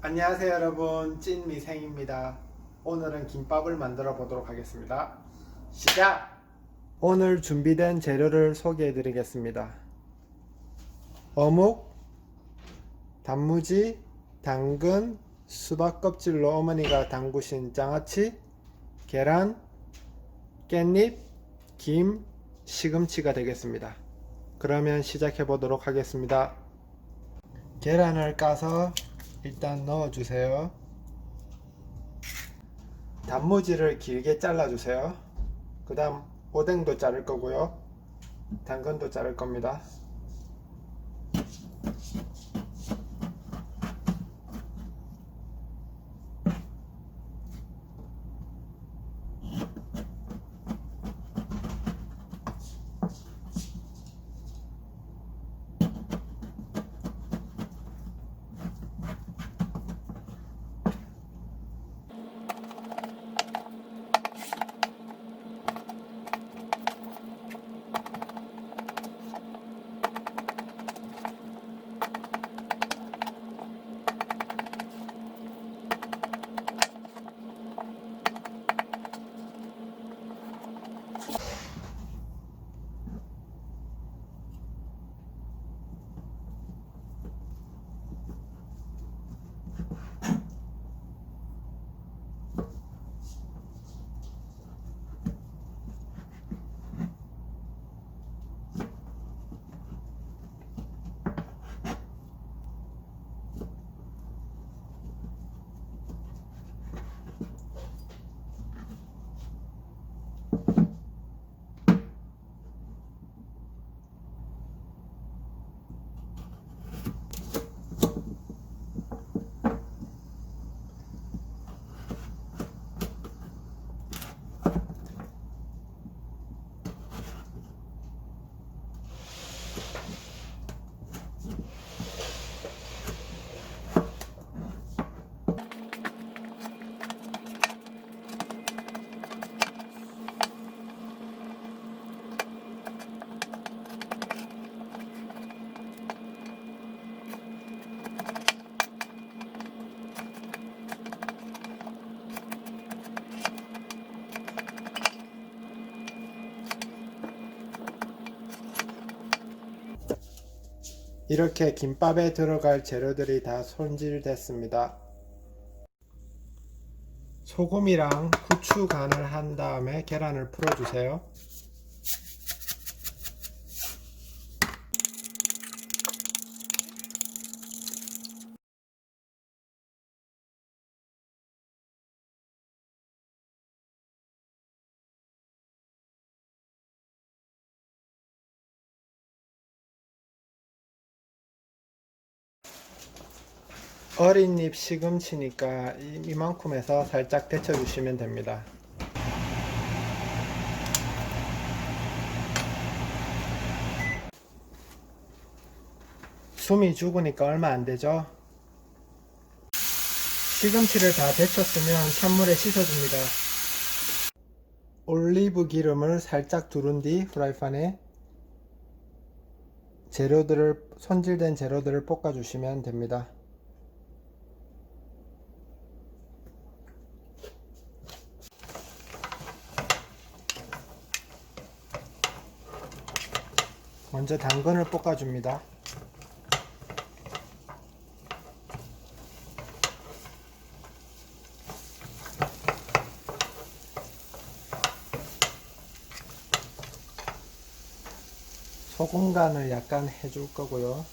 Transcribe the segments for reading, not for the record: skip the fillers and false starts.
안녕하세요 여러분, 찐미생입니다. 오늘은 김밥을 만들어 보도록 하겠습니다. 시작! 오늘 준비된 재료를 소개해 드리겠습니다. 어묵, 단무지, 당근, 수박 껍질로 어머니가 담그신 장아찌, 계란, 깻잎, 김, 시금치가 되겠습니다. 그러면 시작해 보도록 하겠습니다. 계란을 까서 일단 넣어주세요. 단무지를 길게 잘라주세요. 그 다음 오뎅도 자를 거고요. 당근도 자를 겁니다. 이렇게 김밥에 들어갈 재료들이 다 손질됐습니다. 소금이랑 후추 간을 한 다음에 계란을 풀어주세요. 어린 잎 시금치니까 이만큼 해서 살짝 데쳐 주시면 됩니다. 숨이 죽으니까 얼마 안 되죠? 시금치를 다 데쳤으면 찬물에 씻어줍니다. 올리브 기름을 살짝 두른 뒤 프라이팬에 손질된 재료들을 볶아주시면 됩니다. 먼저 당근을 볶아줍니다. 소금 간을 약간 해줄 거고요.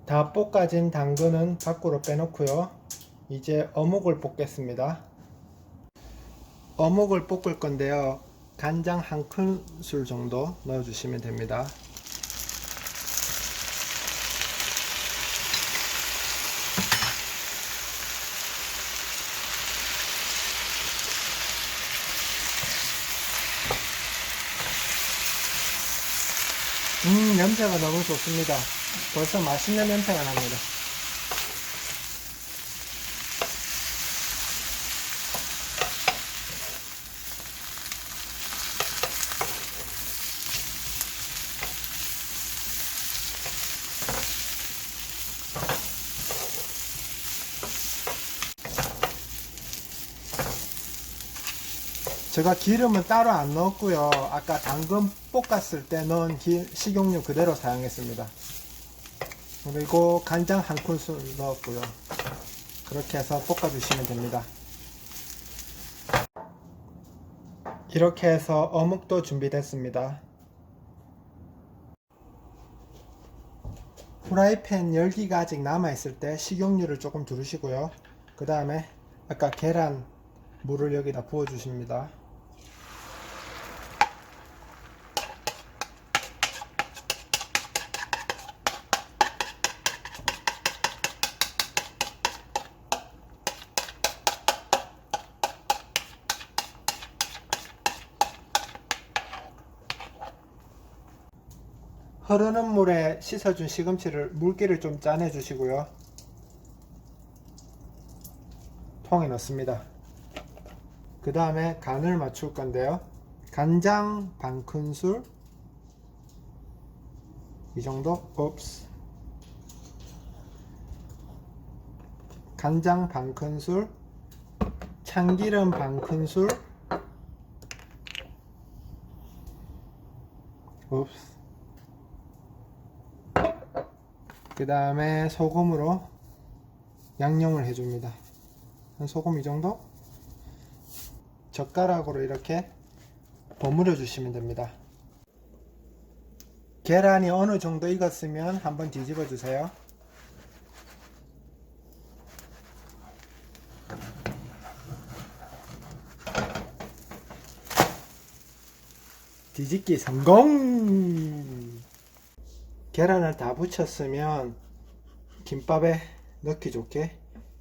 다 볶아진 당근은 밖으로 빼놓고요. 이제 어묵을 볶겠습니다. 어묵을 볶을 건데요. 간장 한 큰술 정도 넣어주시면 됩니다. 냄새가 너무 좋습니다. 벌써 맛있는 냄새가 납니다. 제가 기름은 따로 안 넣었고요. 아까 당근 볶았을 때 넣은 식용유 그대로 사용했습니다. 그리고 간장 한 큰술 넣었고요. 그렇게 해서 볶아주시면 됩니다. 이렇게 해서 어묵도 준비됐습니다. 후라이팬 열기가 아직 남아있을 때 식용유를 조금 두르시고요. 그 다음에 아까 계란 물을 여기다 부어주십니다. 흐르는 물에 씻어준 시금치를 물기를 좀 짜내 주시고요. 통에 넣습니다. 그 다음에 간을 맞출 건데요. 간장 반 큰술, 이 정도. 간장 반 큰술, 참기름 반 큰술, 그 다음에 소금으로 양념을 해줍니다. 소금 이 정도? 젓가락으로 이렇게 버무려 주시면 됩니다. 계란이 어느 정도 익었으면 한번 뒤집어 주세요. 뒤집기 성공! 계란을 다 붙였으면 김밥에 넣기 좋게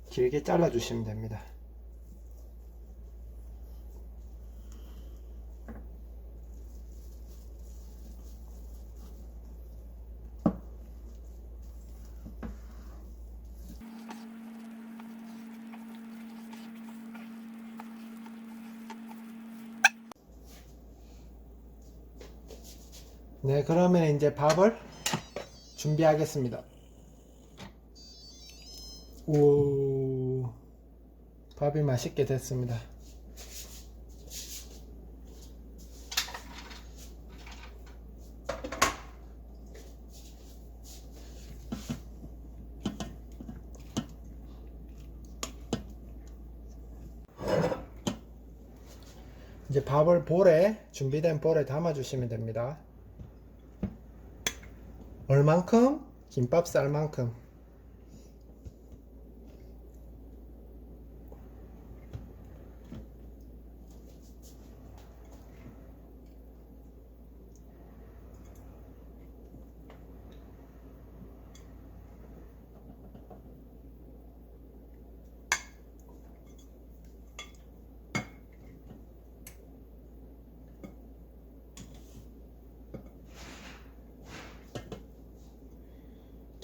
길게 잘라 주시면 됩니다. 네, 그러면 이제 밥을 준비하겠습니다. 오, 밥이 맛있게 됐습니다. 이제 밥을 준비된 볼에 담아 주시면 됩니다. 얼만큼? 김밥 쌀 만큼.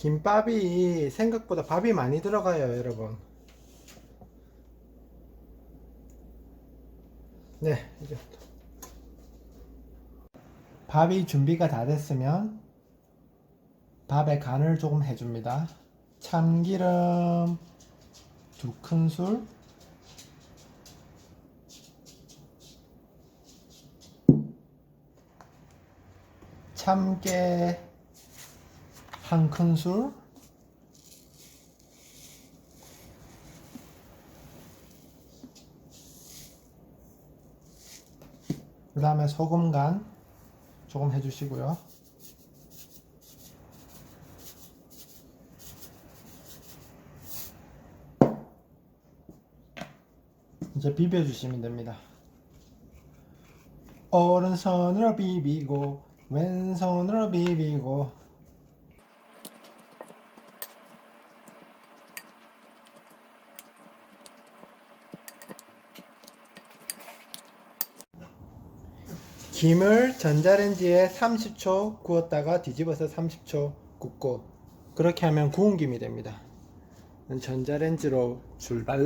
김밥이 생각보다 밥이 많이 들어가요, 여러분. 네, 이제 밥이 준비가 다 됐으면 밥에 간을 조금 해줍니다. 참기름 2큰술, 참깨 1큰술, 그 다음에 소금 간 조금 해주시고요. 이제 비벼주시면 됩니다. 오른손으로 비비고 왼손으로 비비고. 김을 전자레인지에 30초 구웠다가 뒤집어서 30초 굽고, 그렇게 하면 구운 김이 됩니다. 전자레인지로 출발.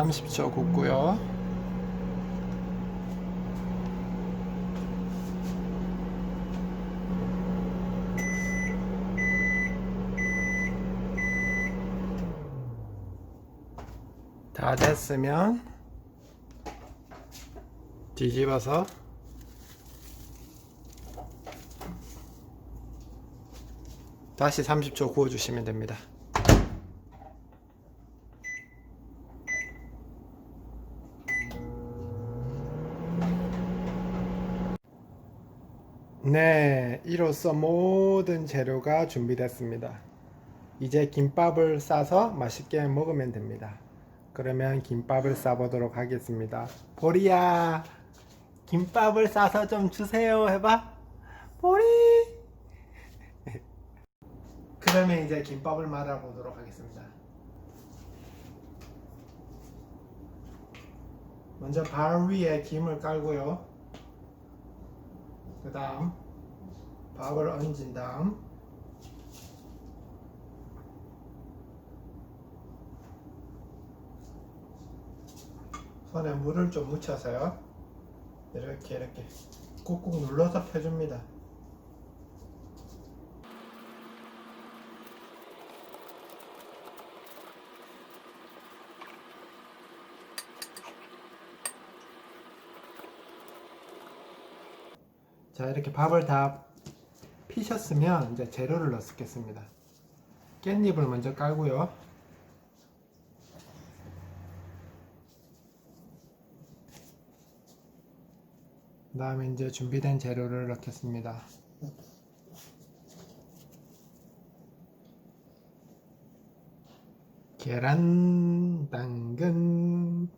30초 굽고요. 다 됐으면 뒤집어서 다시 30초 구워주시면 됩니다. 네, 이로써 모든 재료가 준비됐습니다. 이제 김밥을 싸서 맛있게 먹으면 됩니다. 그러면 김밥을 싸보도록 하겠습니다. 보리야, 김밥을 싸서 좀 주세요 해봐. 보리. 그러면 이제 김밥을 말아보도록 하겠습니다. 먼저 발 위에 김을 깔고요. 그 다음 밥을 얹은 다음 손에 물을 좀 묻혀서요. 이렇게 꾹꾹 눌러서 펴줍니다. 자, 이렇게 밥을 다 피셨으면 이제 재료를 넣겠습니다. 깻잎을 먼저 깔고요. 그 다음에 이제 준비된 재료를 넣겠습니다. 계란, 당근,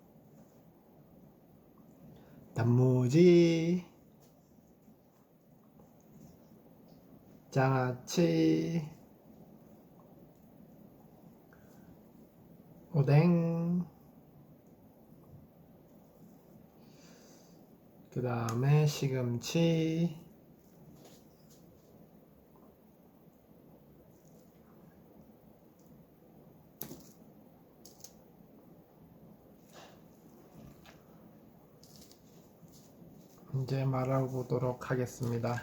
단무지, 장아찌, 오뎅, 그 다음에 시금치, 이제 말아보도록 하겠습니다.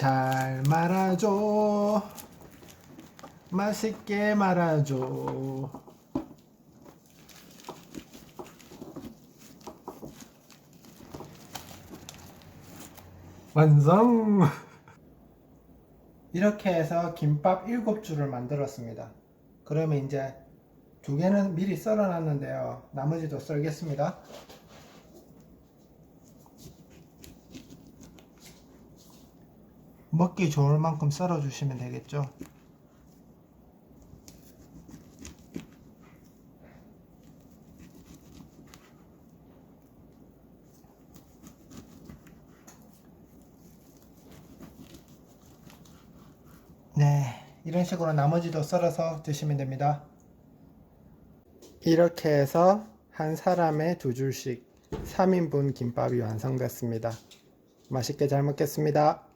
잘 말아줘, 맛있게 말아줘. 완성! 이렇게 해서 김밥 7줄을 만들었습니다. 그러면 이제 2개는 미리 썰어 놨는데요. 나머지도 썰겠습니다. 먹기 좋을 만큼 썰어 주시면 되겠죠. 네, 이런 식으로 나머지도 썰어서 드시면 됩니다. 이렇게 해서 한 사람에 2줄씩 3인분 김밥이 완성됐습니다. 맛있게 잘 먹겠습니다.